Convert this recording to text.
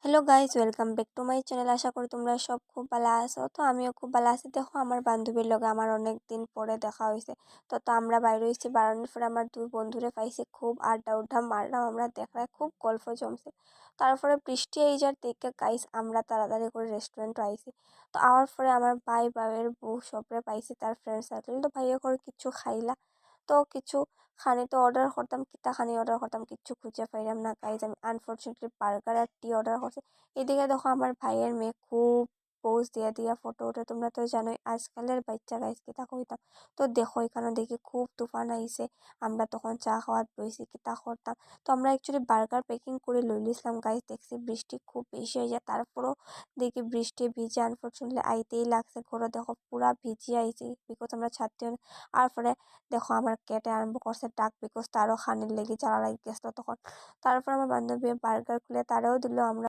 Hello guys, welcome back to my channel. আশা করি তোমরা সব খুব ভালো আছো। তো আমিও খুব ভালো আছি। দেখো, আমার বান্ধবীর লগে আমার অনেক দিন পরে দেখা হয়েছে। তো আমরা বাইরে হয়েছি, বাড়ানোর পরে আমার দুই বন্ধুরে পাইছি, খুব আড্ডা উড্ডা মারলাম, আমরা দেখলাম খুব গল্প জমছে। তারপরে বৃষ্টি এই যার দেখে গাইস আমরা তাড়াতাড়ি করে রেস্টুরেন্ট আইছি। তো আওয়ার পরে আমার ভাই ভাইয়ের বউ সবরে পাইছি, তার ফ্রেন্ড সার্কেল। তো ভাইয়া করে কিছু খাইলা, তো কিছু খানি তো অর্ডার করতাম, কিতা খানি অর্ডার করতাম কিচ্ছু খুঁজে পাইলাম না গাইজ। আমি আনফর্চুনেটলি বার্গার আর টি অর্ডার করছি। এদিকে দেখো আমার ভাইয়ের মেয়ে খুব পোজ দিয়া দিয়া ফটো ওঠে। তোমরা তো জানোই আজকালের বাচ্চা গাইজ কিতা কইতাম। তো দেখো এখানে দেখি খুব তুফান আইছে। আমরা তখন চা খাওয়াত বইছি, কিতা করতাম। তো আমরা অ্যাকচুয়ালি বার্গার প্যাকিং করে লই লিছিলাম গাইজ। দেখছি বৃষ্টি খুব বেশি হয়ে যায়, তারপরও দেখি বৃষ্টি ভিজে আনফর্চুনেটলি আইতেই লাগছে। ঘরে দেখো পুরা ভিজি আইছি, বিকজ আমরা ছাড়তে। আর পরে দেখো আমার কেটে আরম্ভ করছে ডাক, বিকজ তারও খানির লেগে জ্বালা লাগে গেছিলো তখন। তারপর আমার বান্ধবী বার্গার খুলে তারাও দিল। আমরা